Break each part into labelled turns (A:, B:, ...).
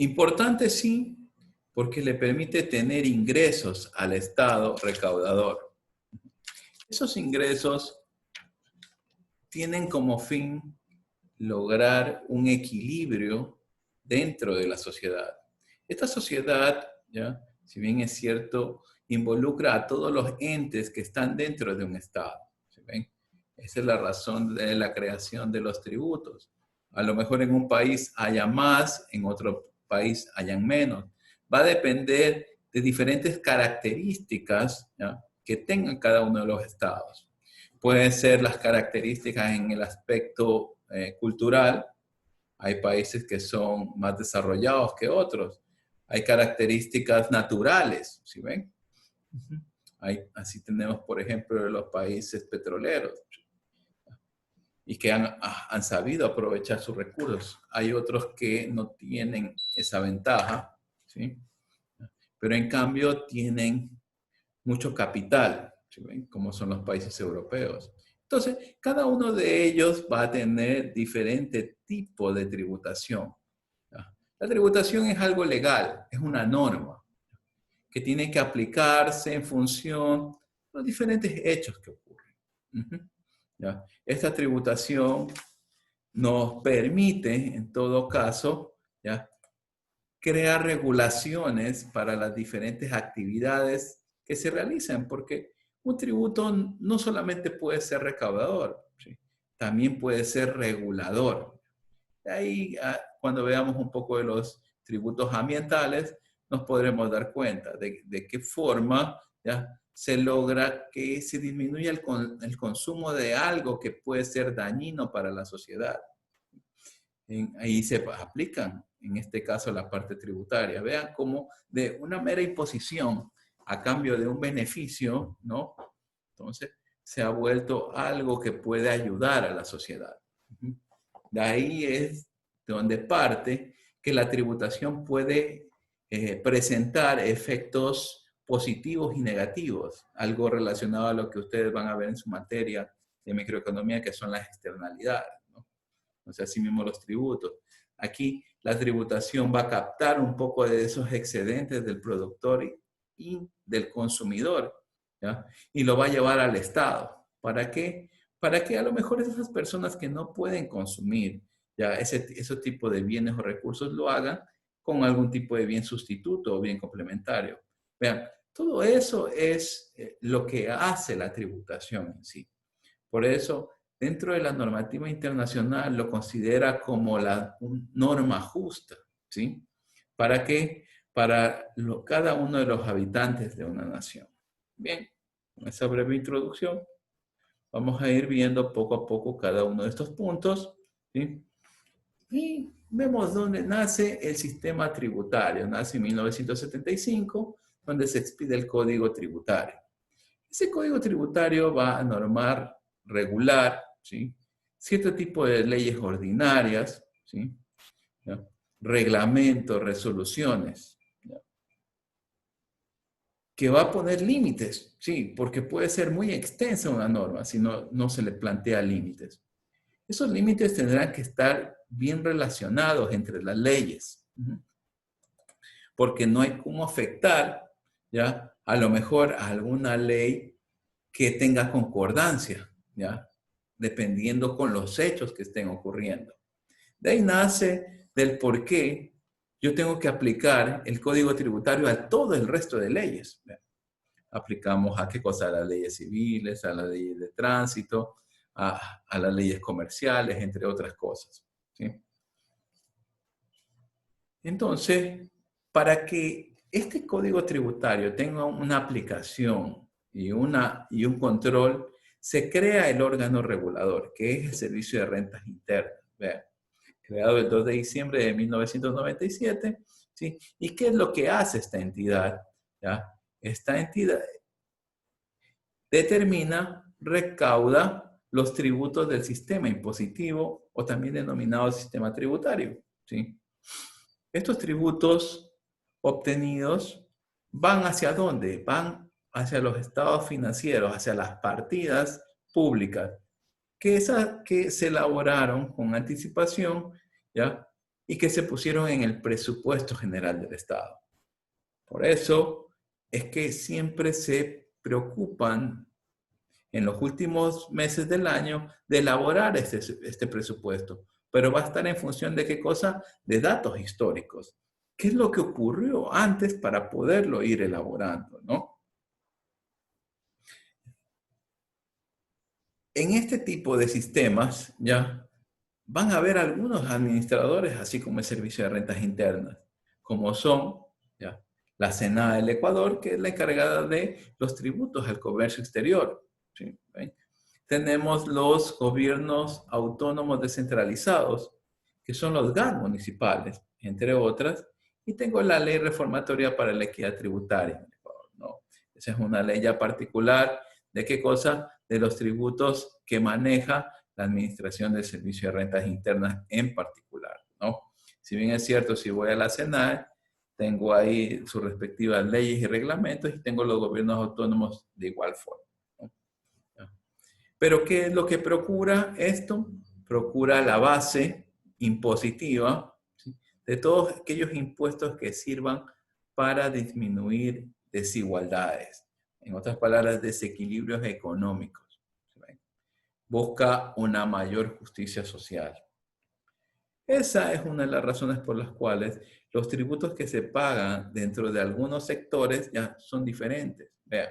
A: Importante sí, porque le permite tener ingresos al Estado recaudador. Esos ingresos tienen como fin lograr un equilibrio dentro de la sociedad. Esta sociedad, ¿ya? Si bien es cierto, involucra a todos los entes que están dentro de un Estado. ¿Sí ven? Esa es la razón de la creación de los tributos. A lo mejor en un país haya más, en otro país hayan menos. Va a depender de diferentes características, ¿ya? Que tengan cada uno de los estados. Pueden ser las características en el aspecto cultural. Hay países que son más desarrollados que otros. Hay características naturales, ¿sí ven? Así tenemos, por ejemplo, los países petroleros y que han sabido aprovechar sus recursos. Hay otros que no tienen esa ventaja, ¿sí? Pero en cambio tienen mucho capital, ¿sí ven? Como son los países europeos. Entonces, cada uno de ellos va a tener diferente tipo de tributación. ¿Ya? La tributación es algo legal, es una norma que tiene que aplicarse en función de los diferentes hechos que ocurren. ¿Ya? Esta tributación nos permite, en todo caso, ¿ya? Crear regulaciones para las diferentes actividades que se realizan, porque un tributo no solamente puede ser recaudador, ¿sí? También puede ser regulador. Ahí, cuando veamos un poco de los tributos ambientales, nos podremos dar cuenta de qué forma, ¿ya? Se logra que se disminuya el consumo de algo que puede ser dañino para la sociedad. Ahí se aplican, en este caso, la parte tributaria. Vean cómo de una mera imposición a cambio de un beneficio, ¿no? Entonces, se ha vuelto algo que puede ayudar a la sociedad. De ahí es donde parte que la tributación puede presentar efectos positivos y negativos, algo relacionado a lo que ustedes van a ver en su materia de microeconomía, que son las externalidades. O sea, así mismo los tributos. Aquí la tributación va a captar un poco de esos excedentes del productor y del consumidor, ¿ya? Y lo va a llevar al Estado. ¿Para qué? Para que a lo mejor esas personas que no pueden consumir ya ese tipo de bienes o recursos lo hagan con algún tipo de bien sustituto o bien complementario. Vean, todo eso es lo que hace la tributación en sí. Por eso, dentro de la normativa internacional lo considera como la norma justa, ¿sí? ¿Para qué? Para cada uno de los habitantes de una nación. Bien, con esa breve introducción, vamos a ir viendo poco a poco cada uno de estos puntos, ¿sí? Y vemos dónde nace el sistema tributario. Nace en 1975, donde se expide el Código Tributario. Ese Código Tributario va a normar, regular, ¿sí? Cierto tipo de leyes ordinarias, ¿sí? ¿Ya? Reglamentos, resoluciones, ¿ya? Que va a poner límites, sí, porque puede ser muy extensa una norma si no se le plantea límites. Esos límites tendrán que estar bien relacionados entre las leyes, porque no hay cómo afectar, ¿ya? A lo mejor a alguna ley que tenga concordancia, ¿ya? Dependiendo con los hechos que estén ocurriendo. De ahí nace del por qué yo tengo que aplicar el Código Tributario a todo el resto de leyes. ¿Ya? Aplicamos a qué cosa, a las leyes civiles, a las leyes de tránsito, a las leyes comerciales, entre otras cosas, ¿sí? Entonces, para que este código tributario tenga una aplicación y un control, se crea el órgano regulador, que es el Servicio de Rentas Internas. Vean, creado el 2 de diciembre de 1997, ¿sí? ¿Y qué es lo que hace esta entidad? ¿Ya? Esta entidad determina, recauda los tributos del sistema impositivo o también denominado sistema tributario, ¿sí? Estos tributos obtenidos van hacia dónde? Van hacia los estados financieros, hacia las partidas públicas que se elaboraron con anticipación, ¿ya? y que se pusieron en el presupuesto general del Estado. Por eso es que siempre se preocupan en los últimos meses del año de elaborar este presupuesto. Pero va a estar en función de qué cosa? De datos históricos. ¿Qué es lo que ocurrió antes para poderlo ir elaborando, ¿no? En este tipo de sistemas, ya, van a haber algunos administradores, así como el Servicio de Rentas Internas, como son, ya, la Senada del Ecuador, que es la encargada de los tributos al comercio exterior. ¿Sí? ¿Ven? Tenemos los gobiernos autónomos descentralizados, que son los GAN municipales, entre otras, y tengo la ley reformatoria para la equidad tributaria en Ecuador, ¿no? Esa es una ley ya particular de qué cosa, de los tributos que maneja la Administración del Servicio de Rentas Internas en particular, ¿no? Si bien es cierto, si voy a la SENAE, tengo ahí sus respectivas leyes y reglamentos y tengo los gobiernos autónomos de igual forma, ¿no? Pero ¿qué es lo que procura esto? Procura la base impositiva, ¿sí?, de todos aquellos impuestos que sirvan para disminuir desigualdades. En otras palabras, desequilibrios económicos. ¿Sí? Busca una mayor justicia social. Esa es una de las razones por las cuales los tributos que se pagan dentro de algunos sectores ya son diferentes. Vean.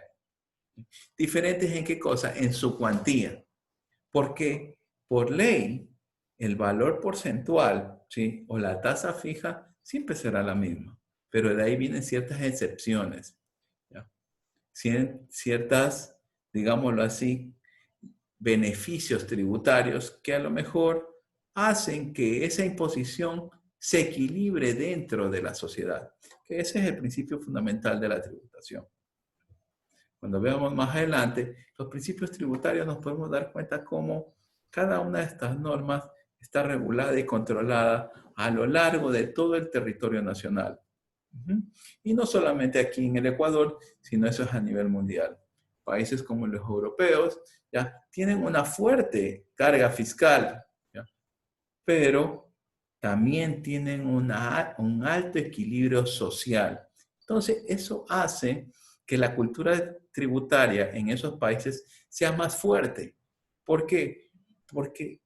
A: ¿Diferentes en qué cosa? En su cuantía. Porque por ley, el valor porcentual, ¿sí?, o la tasa fija siempre será la misma. Pero de ahí vienen ciertas excepciones. ¿Ya? Ciertas, digámoslo así, beneficios tributarios que a lo mejor hacen que esa imposición se equilibre dentro de la sociedad. Que ese es el principio fundamental de la tributación. Cuando veamos más adelante, los principios tributarios nos podemos dar cuenta cómo cada una de estas normas está regulada y controlada a lo largo de todo el territorio nacional. Y no solamente aquí en el Ecuador, sino eso es a nivel mundial. Países como los europeos ya tienen una fuerte carga fiscal, ¿ya?, pero también tienen un alto equilibrio social. Entonces, eso hace que la cultura tributaria en esos países sea más fuerte. ¿Por qué? Porque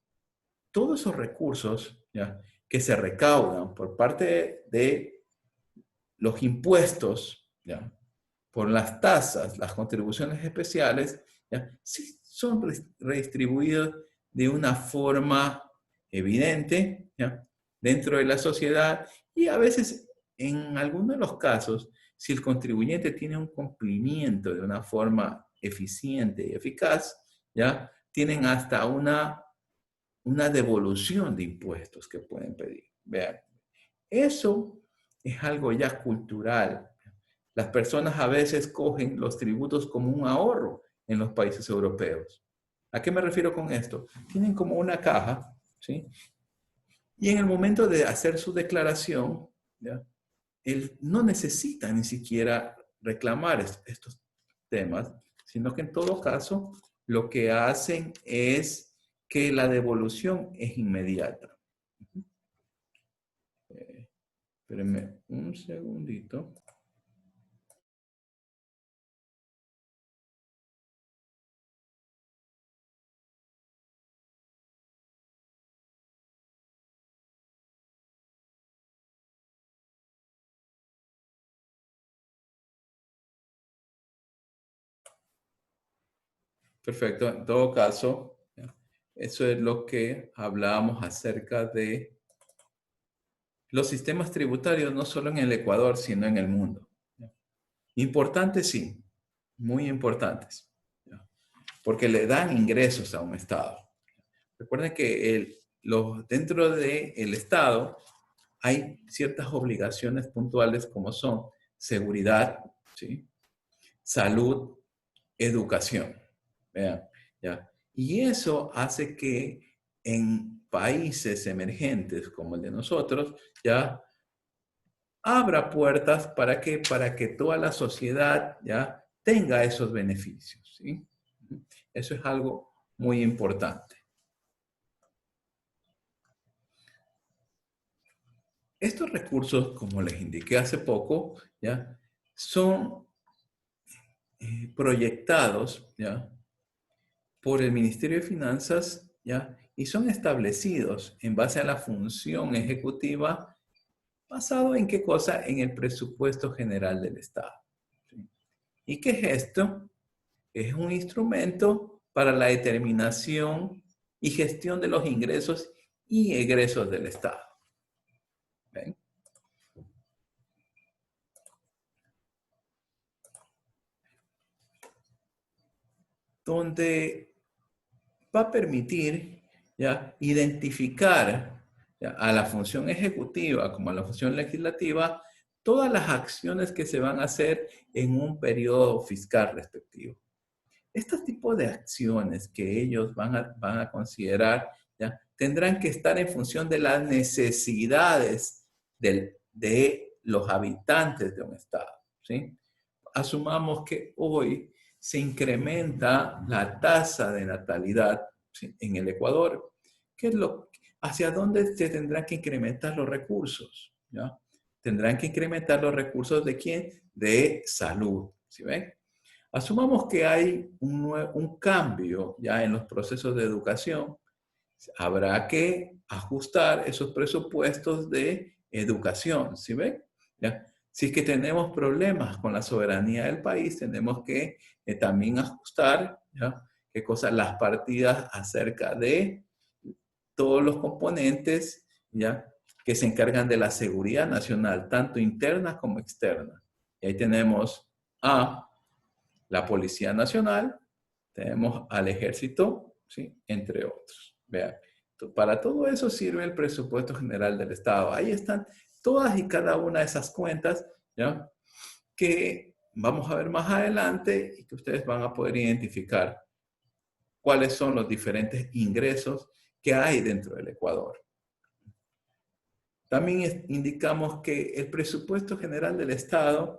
A: todos esos recursos, ¿ya?, que se recaudan por parte de los impuestos, ¿ya?, por las tasas, las contribuciones especiales, ¿ya?, sí son redistribuidos de una forma evidente, ¿ya?, dentro de la sociedad, y a veces, en algunos de los casos, si el contribuyente tiene un cumplimiento de una forma eficiente y eficaz, ¿ya?, tienen hasta una devolución de impuestos que pueden pedir. Vean, eso es algo ya cultural. Las personas a veces cogen los tributos como un ahorro en los países europeos. ¿A qué me refiero con esto? Tienen como una caja, ¿sí? Y en el momento de hacer su declaración, ¿ya?, él no necesita ni siquiera reclamar estos temas, sino que en todo caso lo que hacen es que la devolución es inmediata. Espérenme un segundito. Perfecto. En todo caso, ¿ya?, eso es lo que hablábamos acerca de los sistemas tributarios, no solo en el Ecuador, sino en el mundo. ¿Ya? Importantes, sí, muy importantes, ¿ya?, porque le dan ingresos a un Estado. Recuerden que dentro del Estado hay ciertas obligaciones puntuales como son seguridad, ¿sí?, salud, educación. Vean, ¿ya? Y eso hace que en países emergentes como el de nosotros, ya abra puertas para que toda la sociedad ya tenga esos beneficios, ¿sí? Eso es algo muy importante. Estos recursos, como les indiqué hace poco, ¿ya? Son proyectados, ¿ya? Por el Ministerio de Finanzas, ¿ya? Y son establecidos en base a la función ejecutiva, basado en qué cosa, en el presupuesto general del Estado. ¿Sí? ¿Y qué es esto? Es un instrumento para la determinación y gestión de los ingresos y egresos del Estado. ¿Ven? Donde va a permitir, ¿ya?, identificar, ¿ya?, a la función ejecutiva como a la función legislativa todas las acciones que se van a hacer en un periodo fiscal respectivo. Estos tipos de acciones que ellos van a considerar, ¿ya?, tendrán que estar en función de las necesidades de los habitantes de un estado, ¿sí? Asumamos que hoy se incrementa la tasa de natalidad, ¿sí?, en el Ecuador. ¿Qué es hacia dónde se tendrán que incrementar los recursos? ¿Ya? Tendrán que incrementar los recursos ¿de quién? De salud. ¿Sí ven? Asumamos que hay un cambio ya en los procesos de educación. Habrá que ajustar esos presupuestos de educación. ¿Sí ven? ¿Ya? Si es que tenemos problemas con la soberanía del país, tenemos que también ajustar, ¿ya?, qué cosa, las partidas acerca de todos los componentes, ¿ya?, que se encargan de la seguridad nacional, tanto interna como externa. Y ahí tenemos a la Policía Nacional, tenemos al Ejército, ¿sí?, entre otros. Vean, para todo eso sirve el presupuesto general del Estado. Ahí están todas y cada una de esas cuentas, ¿ya?, que vamos a ver más adelante y que ustedes van a poder identificar cuáles son los diferentes ingresos que hay dentro del Ecuador. También indicamos que el presupuesto general del Estado,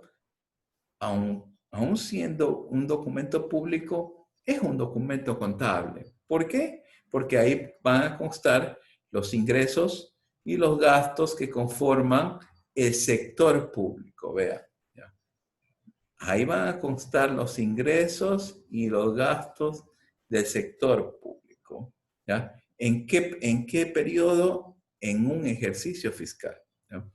A: aun siendo un documento público, es un documento contable. ¿Por qué? Porque ahí van a constar los ingresos y los gastos que conforman el sector público. Vean. Ahí van a constar los ingresos y los gastos del sector público. ¿Ya? ¿En qué periodo? En un ejercicio fiscal. ¿Ya?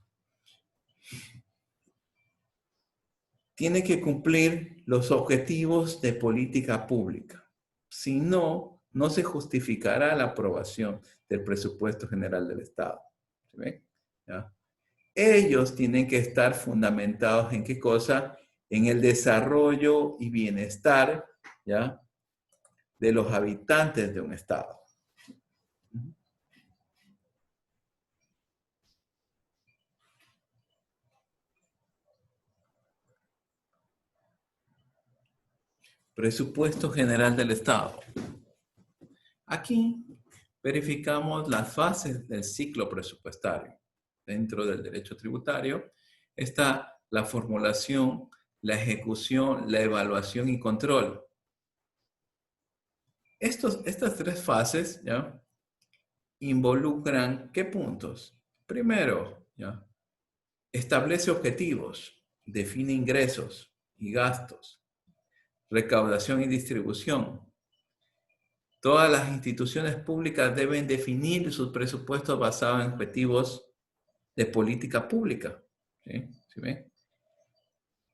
A: Tiene que cumplir los objetivos de política pública. Si no, no se justificará la aprobación del presupuesto general del Estado. ¿Sí ven? ¿Ya? Ellos tienen que estar fundamentados en qué cosa, en el desarrollo y bienestar, ¿ya?, de los habitantes de un estado. Presupuesto general del Estado. Aquí verificamos las fases del ciclo presupuestario. Dentro del derecho tributario está la formulación, la ejecución, la evaluación y control. Estas tres fases, ¿ya?, involucran ¿qué puntos? Primero, ¿ya?, establece objetivos, define ingresos y gastos, recaudación y distribución. Todas las instituciones públicas deben definir sus presupuestos basados en objetivos de política pública. ¿Sí? ¿Sí ven?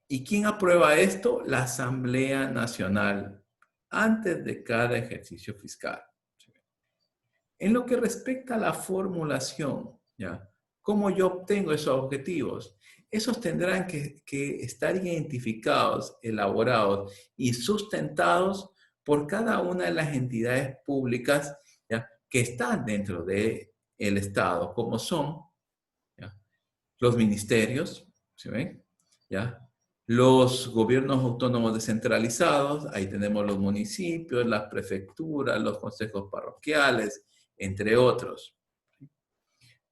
A: ¿Y quién aprueba esto? La Asamblea Nacional, antes de cada ejercicio fiscal. ¿Sí? En lo que respecta a la formulación, ¿ya?, ¿cómo yo obtengo esos objetivos? Esos tendrán que estar identificados, elaborados y sustentados por cada una de las entidades públicas, ¿ya?, que están dentro del Estado, como son, ¿ya?, los ministerios, ¿se ven? ¿Ya? Los gobiernos autónomos descentralizados, ahí tenemos los municipios, las prefecturas, los consejos parroquiales, entre otros.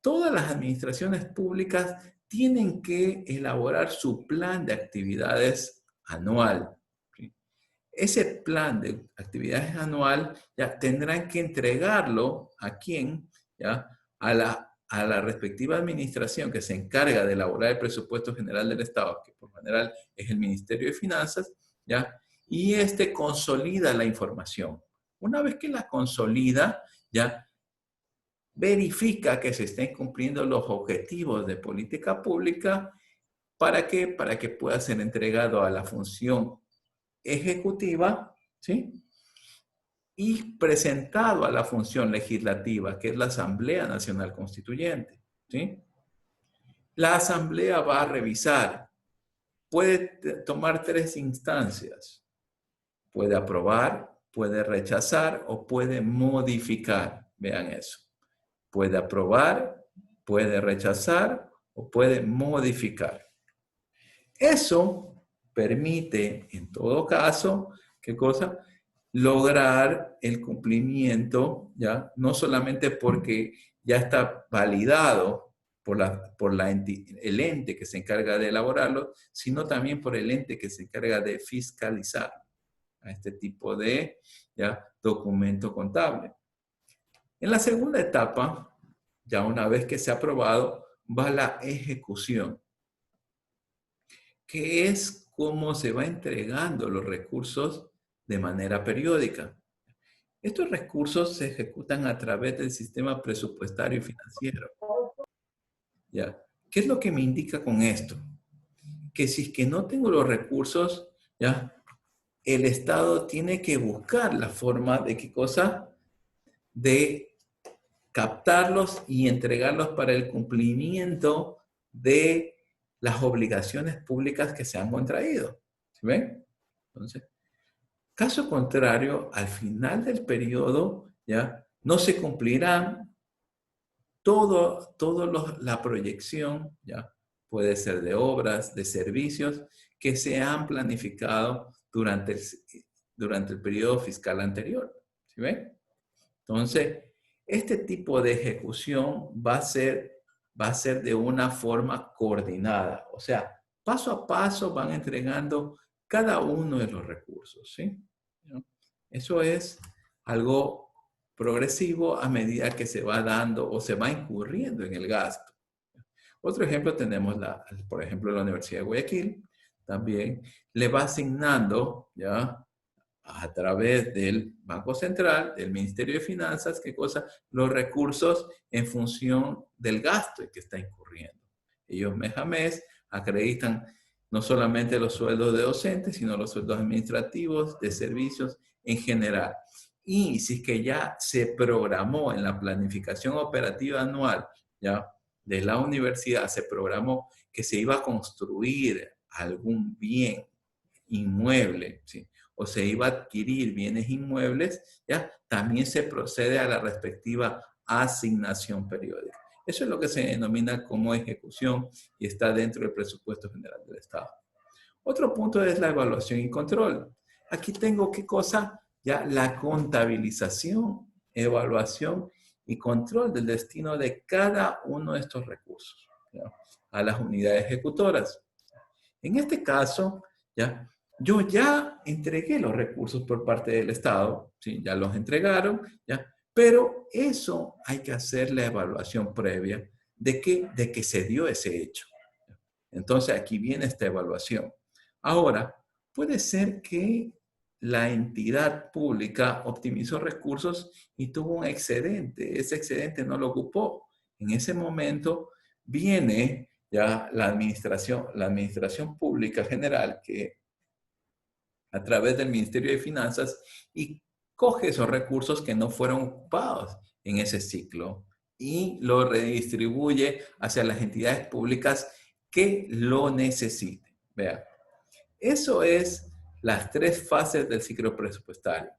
A: Todas las administraciones públicas tienen que elaborar su plan de actividades anual. ¿Sí? Ese plan de actividades anual ya tendrán que entregarlo ¿a quién? ¿Ya? a la respectiva administración que se encarga de elaborar el presupuesto general del Estado, que por general es el Ministerio de Finanzas, ¿ya? Y este consolida la información. Una vez que la consolida, ya verifica que se estén cumpliendo los objetivos de política pública. ¿Para qué? Para que pueda ser entregado a la función ejecutiva, ¿sí? Y presentado a la función legislativa, que es la Asamblea Nacional Constituyente, ¿sí? La Asamblea va a revisar. Puede tomar tres instancias. Puede aprobar, puede rechazar o puede modificar. Vean eso. Puede aprobar, puede rechazar o puede modificar. Eso permite, en todo caso, ¿qué cosa? Lograr el cumplimiento, ¿ya? No solamente porque ya está validado el ente que se encarga de elaborarlo, sino también por el ente que se encarga de fiscalizar a este tipo de, ¿ya?, documento contable. En la segunda etapa, ya una vez que se ha aprobado, va la ejecución, que es cómo se va entregando los recursos de manera periódica. Estos recursos se ejecutan a través del sistema presupuestario y financiero. ¿Ya? ¿Qué es lo que me indica con esto? Que si es que no tengo los recursos, ¿ya?, el Estado tiene que buscar la forma de qué cosa, de captarlos y entregarlos para el cumplimiento de las obligaciones públicas que se han contraído. ¿Sí ven? Entonces, caso contrario, al final del periodo, ¿ya?, no se cumplirán la proyección, ¿ya?, puede ser de obras, de servicios, que se han planificado durante el periodo fiscal anterior. ¿Sí ven? Entonces, este tipo de ejecución va a ser de una forma coordinada. O sea, paso a paso van entregando cada uno de los recursos, ¿sí? ¿No? Eso es algo progresivo a medida que se va dando o se va incurriendo en el gasto. Otro ejemplo tenemos, por ejemplo, la Universidad de Guayaquil. También le va asignando, ¿ya?, a través del Banco Central, del Ministerio de Finanzas, ¿qué cosa? Los recursos en función del gasto en que está incurriendo. Ellos mes a mes acreditan no solamente los sueldos de docentes, sino los sueldos administrativos, de servicios en general. Y si es que ya se programó en la planificación operativa anual, ya, de la universidad, se programó que se iba a construir algún bien inmueble, ¿sí?, o se iba a adquirir bienes inmuebles, ¿ya?, también se procede a la respectiva asignación periódica. Eso es lo que se denomina como ejecución y está dentro del presupuesto general del Estado. Otro punto es la evaluación y control. Aquí tengo, ¿qué cosa? Ya la contabilización, evaluación y control del destino de cada uno de estos recursos, ¿ya?, a las unidades ejecutoras. En este caso, ¿ya?, yo ya entregué los recursos por parte del Estado, ¿sí?, ya los entregaron, ¿ya?, pero eso hay que hacer la evaluación previa de que se dio ese hecho. Entonces, aquí viene esta evaluación. Ahora, puede ser que la entidad pública optimizó recursos y tuvo un excedente. Ese excedente no lo ocupó. En ese momento viene ya la administración pública general, que a través del Ministerio de Finanzas, y coge esos recursos que no fueron ocupados en ese ciclo y lo redistribuye hacia las entidades públicas que lo necesiten. Vean, eso es las tres fases del ciclo presupuestario: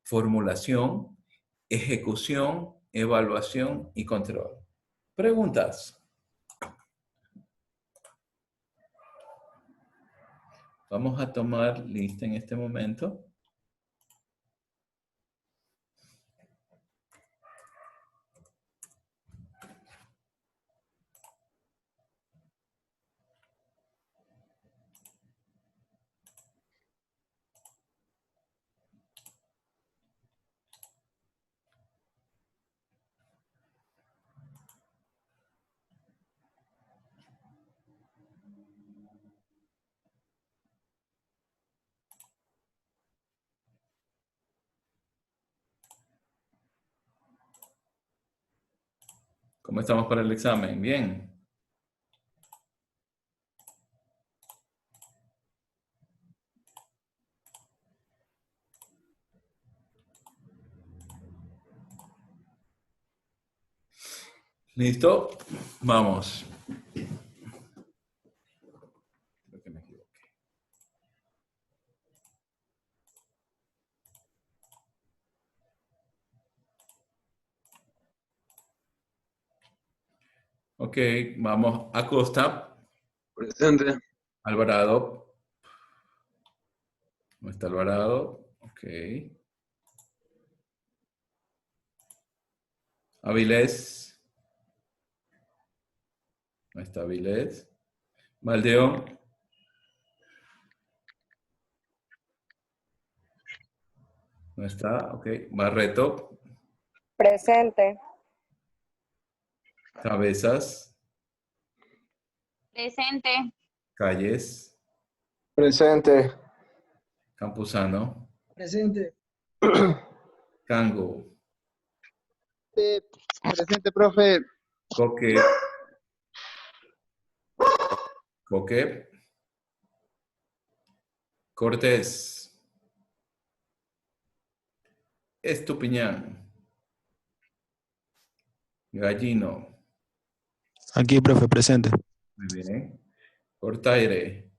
A: formulación, ejecución, evaluación y control. Preguntas. Vamos a tomar lista en este momento. ¿Cómo estamos para el examen? Bien. ¿Listo? Vamos. Creo que me equivoqué. Ok, vamos. Acosta,
B: Presente.
A: Alvarado. ¿No está Alvarado? Ok. Avilés. ¿No está Avilés? Valdeón. ¿No está? Ok. Barreto.
C: Presente.
A: Cabezas.
D: Presente.
A: Calles.
E: Presente.
A: Campuzano.
F: Presente.
A: Cango.
E: Presente, profe.
A: Coque. Coque. Cortés. Estupiñán. Gallino.
G: Aquí, profe, presente.
A: Muy bien. Cortaire.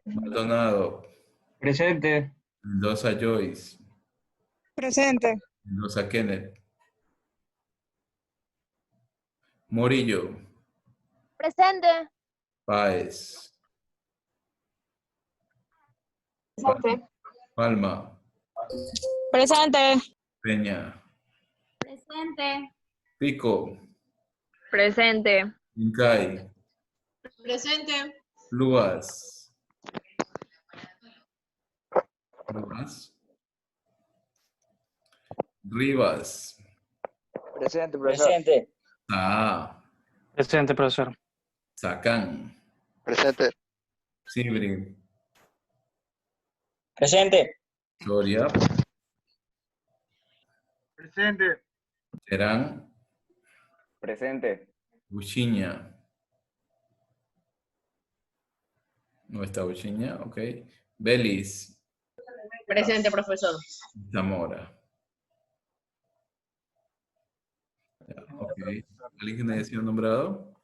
A: Maldonado.
F: Presente.
A: Mendoza Joyce.
C: Presente.
A: Mendoza Kenneth. Morillo.
D: Presente.
A: Páez.
D: Presente.
A: Palma.
C: Presente.
A: Peña.
D: Presente.
A: Pico.
D: Presente.
A: Incay.
D: Presente.
A: Luas. Luas. Rivas.
E: Presente, profesor.
F: Presente.
A: Ah.
F: Presente, profesor.
A: Sacán.
E: Presente.
A: Sibri.
F: Presente.
A: Soria.
E: Presente.
A: Terán.
E: Presente.
A: Uchiña. No está Uchiña, ok. Belis.
D: Presente, profesor.
A: Zamora. Ya, ok. ¿Alguien que haya sido nombrado?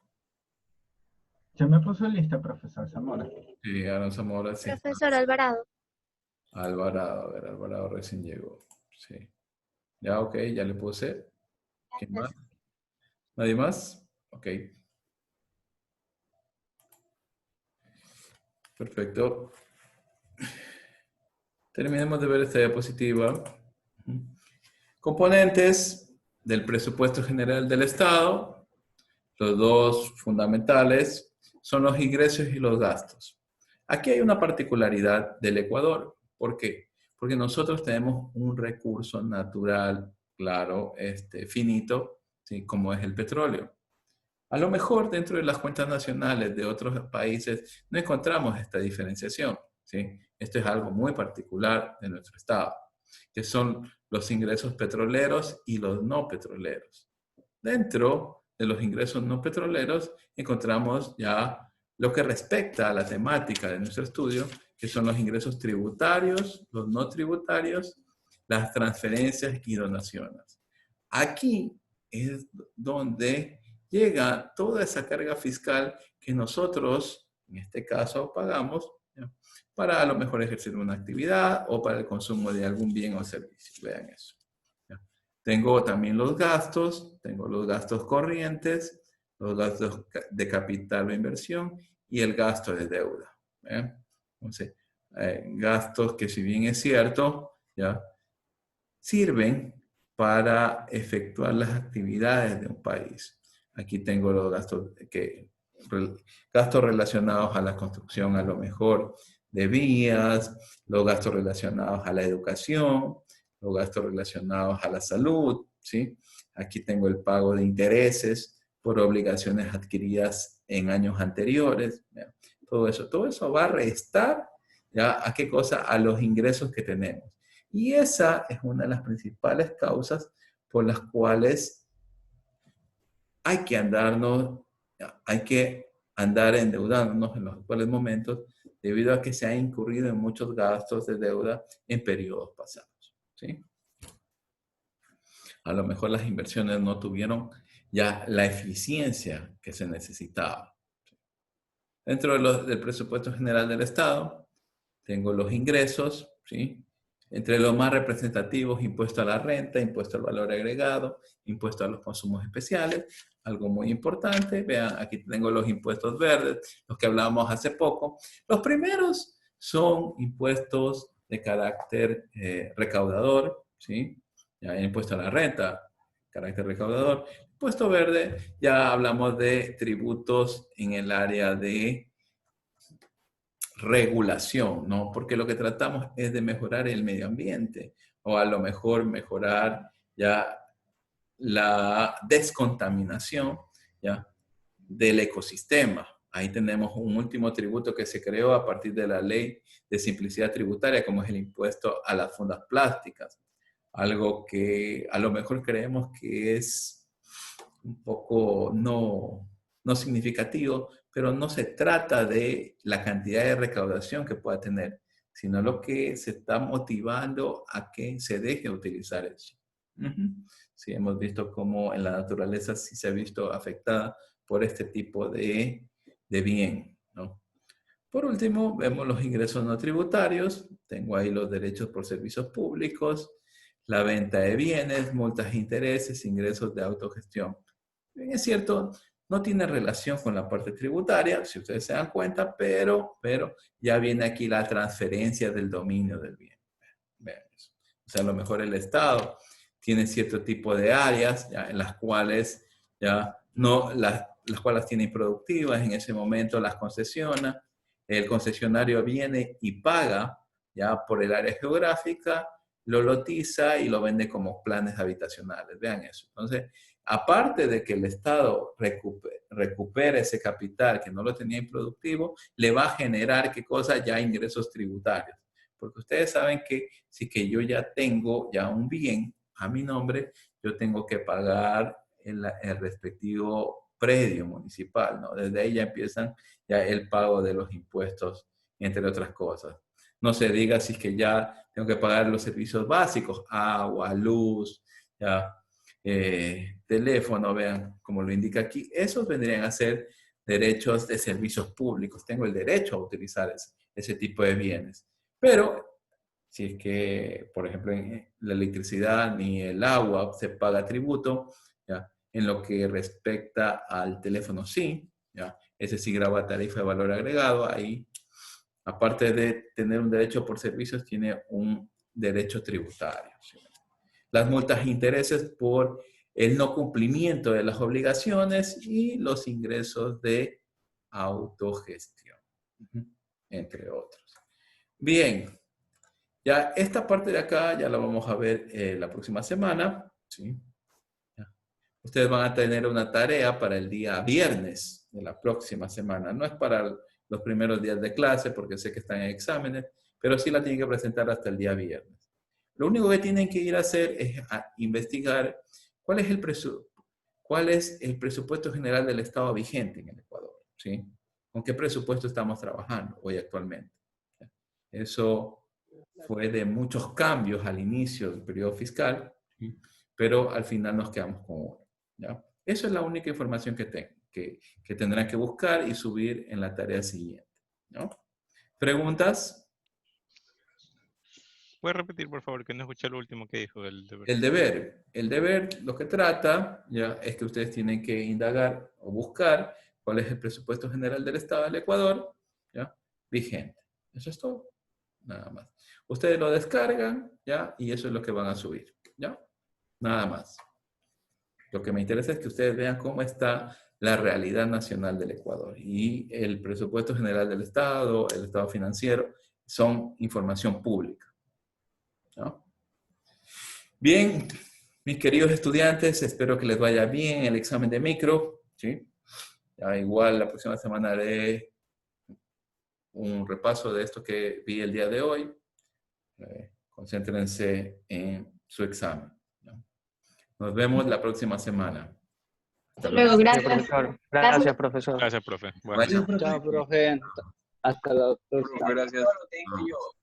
H: Ya me puso lista, profesor Zamora.
A: Sí, Aaron Zamora, sí.
D: Profesor Alvarado.
A: Alvarado, a ver, Alvarado recién llegó. Sí. Ya, ok, ya le puse. ¿Quién más? ¿Nadie más? Ok. Perfecto. Terminemos de ver esta diapositiva. Componentes del presupuesto general del Estado. Los dos fundamentales son los ingresos y los gastos. Aquí hay una particularidad del Ecuador. ¿Por qué? Porque nosotros tenemos un recurso natural, claro, finito, ¿sí? Como es el petróleo. A lo mejor dentro de las cuentas nacionales de otros países no encontramos esta diferenciación, ¿sí? Esto es algo muy particular de nuestro estado, que son los ingresos petroleros y los no petroleros. Dentro de los ingresos no petroleros encontramos ya lo que respecta a la temática de nuestro estudio, que son los ingresos tributarios, los no tributarios, las transferencias y donaciones. Aquí es donde llega toda esa carga fiscal que nosotros, en este caso, pagamos, ¿ya? Para a lo mejor ejercer una actividad o para el consumo de algún bien o servicio. Vean eso. ¿Ya? Tengo también los gastos, tengo los gastos corrientes, los gastos de capital o inversión y el gasto de deuda. ¿Ya? Entonces, gastos que si bien es cierto, ¿ya? Sirven para efectuar las actividades de un país. Aquí tengo los gastos relacionados a la construcción, a lo mejor, de vías, los gastos relacionados a la educación, los gastos relacionados a la salud, ¿sí? Aquí tengo el pago de intereses por obligaciones adquiridas en años anteriores. ¿Ya? Todo eso va a restar, ¿ya? ¿A qué cosa? A los ingresos que tenemos. Y esa es una de las principales causas por las cuales hay que andar endeudándonos en los actuales momentos debido a que se ha incurrido en muchos gastos de deuda en periodos pasados, ¿sí? A lo mejor las inversiones no tuvieron ya la eficiencia que se necesitaba. Dentro del presupuesto general del Estado, tengo los ingresos, ¿sí? Entre los más representativos, impuesto a la renta, impuesto al valor agregado, impuesto a los consumos especiales, algo muy importante. Vean, aquí tengo los impuestos verdes, los que hablábamos hace poco. Los primeros son impuestos de carácter recaudador, ¿sí? Ya el impuesto a la renta, carácter recaudador. Impuesto verde, ya hablamos de tributos en el área de regulación, ¿no? Porque lo que tratamos es de mejorar el medio ambiente o a lo mejor mejorar ya la descontaminación, ¿ya? Del ecosistema. Ahí tenemos un último tributo que se creó a partir de la ley de simplicidad tributaria, como es el impuesto a las fundas plásticas. Algo que a lo mejor creemos que es un poco no significativo, pero no se trata de la cantidad de recaudación que pueda tener, sino lo que se está motivando a que se deje utilizar eso. Sí, hemos visto cómo en la naturaleza sí se ha visto afectada por este tipo de bien, ¿no? Por último, vemos los ingresos no tributarios. Tengo ahí los derechos por servicios públicos, la venta de bienes, multas e intereses, ingresos de autogestión. Bien, es cierto, no tiene relación con la parte tributaria, si ustedes se dan cuenta, pero ya viene aquí la transferencia del dominio del bien. Vean eso. O sea, a lo mejor el Estado tiene cierto tipo de áreas ya, en las cuales ya no las cuales las tiene improductivas, en ese momento las concesiona, el concesionario viene y paga ya por el área geográfica, lo lotiza y lo vende como planes habitacionales. Vean eso. Entonces, aparte de que el Estado recupere ese capital que no lo tenía improductivo, le va a generar, ¿qué cosa? Ya ingresos tributarios. Porque ustedes saben que si que yo ya tengo ya un bien a mi nombre, yo tengo que pagar el respectivo predio municipal, ¿no? Desde ahí ya empiezan ya el pago de los impuestos, entre otras cosas. No se diga si es que ya tengo que pagar los servicios básicos, agua, luz, ya, teléfono, vean como lo indica aquí. Esos vendrían a ser derechos de servicios públicos. Tengo el derecho a utilizar ese tipo de bienes. Pero si es que, por ejemplo, en la electricidad ni el agua se paga tributo, ¿ya? En lo que respecta al teléfono sí, ¿ya? Ese sí graba tarifa de valor agregado, ahí, aparte de tener un derecho por servicios, tiene un derecho tributario, ¿sí? Las multas e intereses por el no cumplimiento de las obligaciones y los ingresos de autogestión, entre otros. Bien. Ya esta parte de acá ya la vamos a ver la próxima semana, ¿sí? Ya. Ustedes van a tener una tarea para el día viernes de la próxima semana. No es para los primeros días de clase porque sé que están en exámenes, pero sí la tienen que presentar hasta el día viernes. Lo único que tienen que ir a hacer es a investigar cuál es el presupuesto general del Estado vigente en el Ecuador, ¿sí? ¿Con qué presupuesto estamos trabajando hoy actualmente? Eso fue de muchos cambios al inicio del periodo fiscal, ¿sí? Pero al final nos quedamos con uno, ¿ya? Eso es la única información que tendrán que buscar y subir en la tarea siguiente, ¿no? ¿Preguntas?
B: ¿Puedes repetir, por favor, que no escuché lo último que dijo del deber?
A: El deber, lo que trata, ya, es que ustedes tienen que indagar o buscar cuál es el presupuesto general del Estado del Ecuador, ¿ya? Vigente. Eso es todo, nada más. Ustedes lo descargan, ¿ya? Y eso es lo que van a subir, ¿ya? Nada más. Lo que me interesa es que ustedes vean cómo está la realidad nacional del Ecuador. Y el presupuesto general del Estado, el estado financiero, son información pública, ¿no? Bien, mis queridos estudiantes, espero que les vaya bien el examen de micro, ¿sí? Ya igual la próxima semana haré un repaso de esto que vi el día de hoy, Concéntrense en su examen. ¿No? Nos vemos la próxima semana.
D: Hasta luego, gracias.
F: Profesor. Gracias, profesor.
B: Gracias, profe. Bueno.
A: Bueno.
F: Chao, profe. Hasta la próxima.
E: Gracias.
A: Ah.